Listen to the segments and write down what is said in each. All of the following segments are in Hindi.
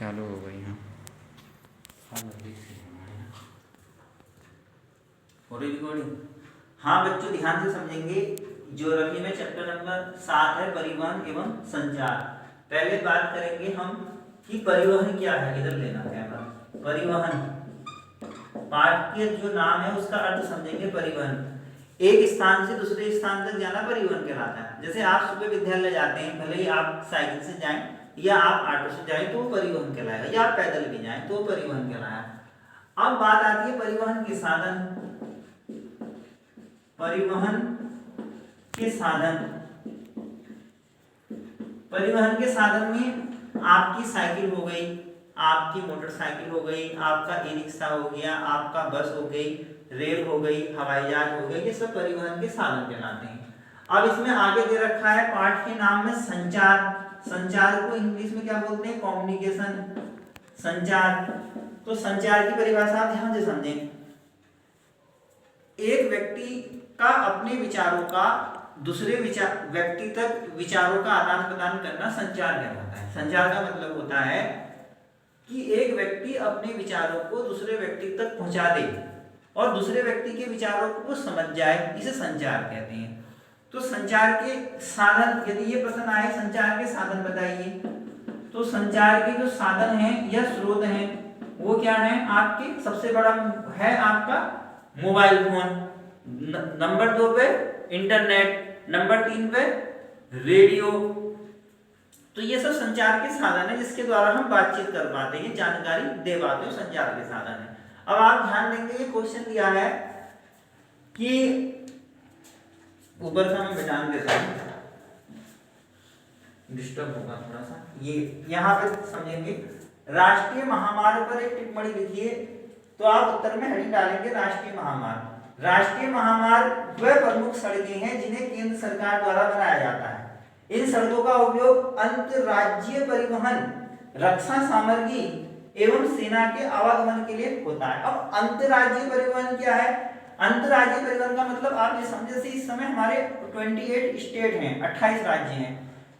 चालू हो गई। हाँ रिकॉर्डिंग। हाँ बच्चों ध्यान से समझेंगे। ज्योग्राफी में चैप्टर नंबर 7 है परिवहन एवं संचार। पहले बात करेंगे हम कि परिवहन क्या है। इधर लेना कैमरा। परिवहन पाठ के जो नाम है उसका अर्थ समझेंगे। परिवहन एक स्थान से दूसरे स्थान तक जाना परिवहन कहलाता है। जैसे आप सुबह विद्यालय जाते हैं, भले ही आप साइकिल से जाएं या आप ऑटो से जाएं तो वो परिवहन कहलाएगा, या आप पैदल भी जाएं तो परिवहन कहलाएगा। अब बात आती है परिवहन के साधन। परिवहन के साधन, परिवहन के साधन में आपकी साइकिल हो गई, आपकी मोटरसाइकिल हो गई, आपका ई रिक्शा हो गया, आपका बस हो गई, रेल हो गई, हवाई जहाज हो गई, ये सब परिवहन के साधन कहलाते हैं। अब इसमें आगे दे रखा है पाठ के नाम में संचार। संचार को इंग्लिश में क्या बोलते हैं? कम्युनिकेशन। संचार, तो संचार की परिभाषा आप ध्यान से समझें। एक व्यक्ति का अपने विचारों का दूसरे व्यक्ति तक विचारों का आदान प्रदान करना संचार कहलाता है। संचार का मतलब होता है कि एक व्यक्ति अपने विचारों को दूसरे व्यक्ति तक पहुंचा दे और दूसरे व्यक्ति के विचारों को समझ जाए, इसे संचार कहते हैं। तो संचार के साधन, यदि ये प्रश्न आए संचार के साधन बताइए, तो संचार के जो साधन हैं या स्रोत हैं वो क्या है? आपके सबसे बड़ा है आपका मोबाइल फोन, नंबर 2 पे इंटरनेट, नंबर 3 पे रेडियो। तो ये सब संचार के साधन है जिसके द्वारा हम बातचीत कर पाते हैं, जानकारी दे पाते हैं, संचार के साधन है। अब आप ध्यान देंगे ये क्वेश्चन दिया है कि ऊपर का मैं मिटान देता हूं, डिस्टर्ब होगा थोड़ा सा। ये यहाँ पे समझेंगे, राष्ट्रीय महामार्ग पर एक टिप्पणी लिखिए। तो आप उत्तर में हेडिंग डालेंगे राष्ट्रीय महामार्ग। राष्ट्रीय महामार्ग वह प्रमुख सड़कें हैं जिन्हें केंद्र सरकार द्वारा बनाया जाता है। इन सड़कों का उपयोग अंतरराज्यीय परिवहन, रक्षा सामग्री एवं सेना के आवागमन के लिए होता है। अब अंतरराज्यीय परिवहन क्या है? अंतरराज्यीय परिवहन का मतलब आप ये समझे, इस समय हमारे 28 स्टेट हैं, 28 राज्य हैं।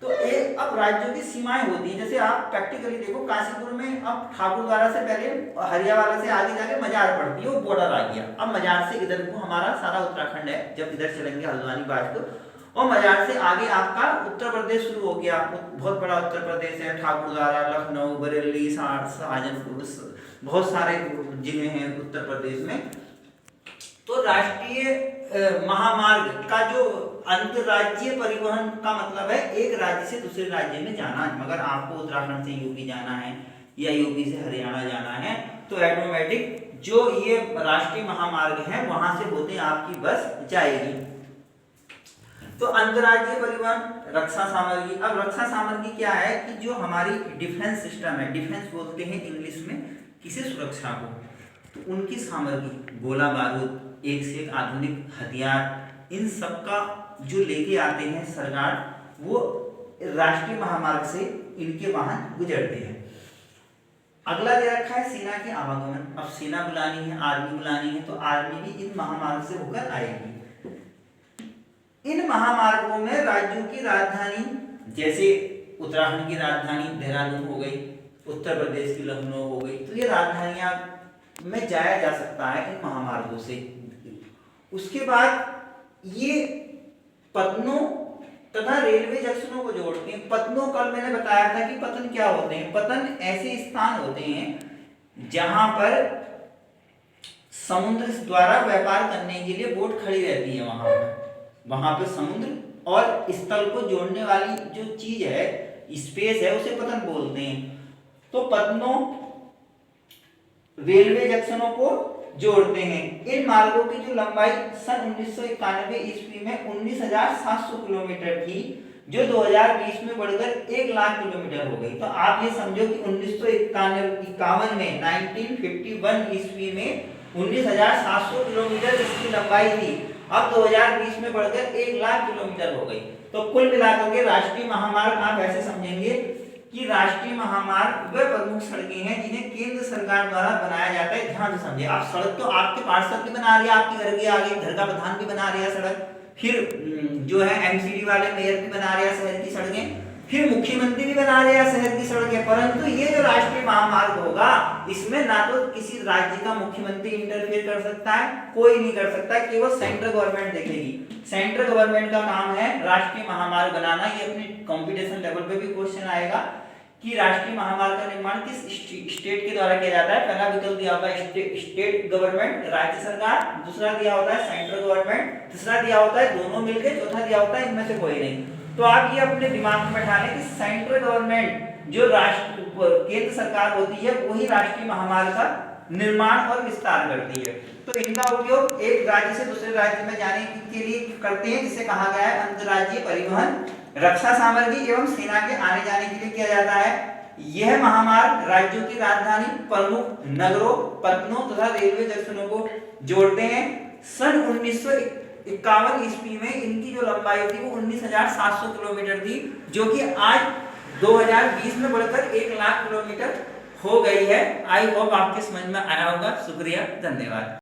तो एक अब राज्यों की सीमाएं होती हैं। जैसे आप प्रैक्टिकली देखो, काशीपुर में अब ठाकुरद्वारा से पहले हरियावाला से आगे जाके मजार पड़ती है, वो बॉर्डर आ गया। अब मजार से इधर को हमारा सारा उत्तराखंड है, जब इधर चलेंगे हल्द्वानी बात को, और मजार से आगे आपका उत्तर प्रदेश शुरू हो गया। बहुत बड़ा उत्तर प्रदेश है, ठाकुरद्वारा, लखनऊ, बरेली, शाहजहांपुर, बहुत सारे जिले हैं उत्तर प्रदेश में। तो राष्ट्रीय महामार्ग का जो अंतरराज्यीय परिवहन का मतलब है एक राज्य से दूसरे राज्य में जाना। मगर आपको उत्तराखंड से यूपी जाना है या यूपी से हरियाणा जाना है तो ऑटोमेटिक जो ये राष्ट्रीय महामार्ग है वहां से होते आपकी बस जाएगी। तो अंतरराज्यीय परिवहन, रक्षा सामग्री। अब रक्षा सामग्री क्या है कि जो हमारी डिफेंस सिस्टम है, डिफेंस बोलते हैं इंग्लिश में किसी सुरक्षा को, तो उनकी सामग्री, गोला बारूद, एक से एक आधुनिक हथियार, इन सब का जो लेके आते हैं सरकार, वो राष्ट्रीय महामार्ग से इनके वाहन गुजरते हैं। अगला दे रखा है सेना के आवागमन। अब सेना बुलानी है, आर्मी बुलानी है, तो आर्मी भी इन महामार्ग से होकर आएगी। इन महामार्गों में राज्यों की राजधानी, जैसे उत्तराखंड की राजधानी देहरादून हो गई, उत्तर प्रदेश की लखनऊ हो गई, तो ये राजधानियां में जाया जा सकता है इन महामार्गों से। उसके बाद ये पतनों तथा रेलवे जंक्शनों को जोड़ते हैं। पतनों, कल मैंने बताया था कि पतन क्या होते हैं। पतन ऐसे स्थान होते हैं जहां पर समुद्र द्वारा व्यापार करने के लिए बोट खड़ी रहती है। वहां पे समुद्र और स्थल को जोड़ने वाली जो चीज है, स्पेस है, उसे पतन बोलते हैं। तो पतनों रेलवे जंक्शनों को जोड़ते हैं। इन मार्गों की जो लंबाई सन 1991 ईस्वी में 19,700 किलोमीटर थी, जो 2020 में बढ़कर 1,00,000 किलोमीटर हो गई। तो आप ये समझो कि 1951 में 1951 ईस्वी में 19,700 किलोमीटर इसकी लंबाई थी, अब 2020 में बढ़कर 1,00,000 किलोमीटर हो गई। तो कुल मिलाकर के राष्ट्रीय महामार्ग आप ऐसे समझेंगे कि राष्ट्रीय महामार्ग वह प्रमुख सड़कें हैं जिन्हें केंद्र सरकार द्वारा बनाया जाता है। ध्यान से समझिए, आप सड़क तो आपके पार्षद भी बना रही है, आपके घर के आगे घर का प्रधान भी बना रहा है सड़क, फिर जो है एमसीडी वाले मेयर भी बना रहे हैं शहर की सड़कें, फिर मुख्यमंत्री भी बना रहे हैं शहर की सड़कें, परंतु ये जो राष्ट्रीय महामार्ग होगा इसमें ना तो किसी राज्य का मुख्यमंत्री इंटरफेयर कर सकता है, कोई नहीं कर सकता, केवल सेंट्रल गवर्नमेंट देखेगी। सेंट्रल गवर्नमेंट का काम है राष्ट्रीय महामार्ग बनाना। ये अपने कंपटीशन लेवल पे भी क्वेश्चन आएगा कि राष्ट्रीय महामार्ग का निर्माण किस स्टेट के द्वारा किया जाता है। पहला विकल्प दिया होता है स्टेट गवर्नमेंट, राज्य सरकार, दूसरा दिया होता है सेंट्रल गवर्नमेंट, तीसरा दिया होता है दोनों मिलकर, चौथा दिया होता है इनमें से कोई नहीं। तो आप ये अपने दिमाग में बैठा लें कि सेंट्रल गवर्नमेंट जो केंद्र सरकार होती है वही राष्ट्रीय महामार्ग का निर्माण और विस्तार करती है। तो इनका उपयोग एक राज्य से दूसरे राज्य में जाने के लिए करते हैं, जिसे कहा गया है अंतर्राज्यीय परिवहन, रक्षा सामग्री एवं सेना के आने जाने के लिए किया जाता है। यह महामार्ग राज्यों की राजधानी, प्रमुख नगरों, पत्तनों तथा रेलवे जंक्शनों को जोड़ते हैं। सन 1951 ईस्वी में इनकी जो लंबाई थी वो 19,700 किलोमीटर थी, जो कि आज 2020 में बढ़कर 1,00,000 किलोमीटर हो गई है। आई होप आपके समझ में आया होगा। शुक्रिया, धन्यवाद।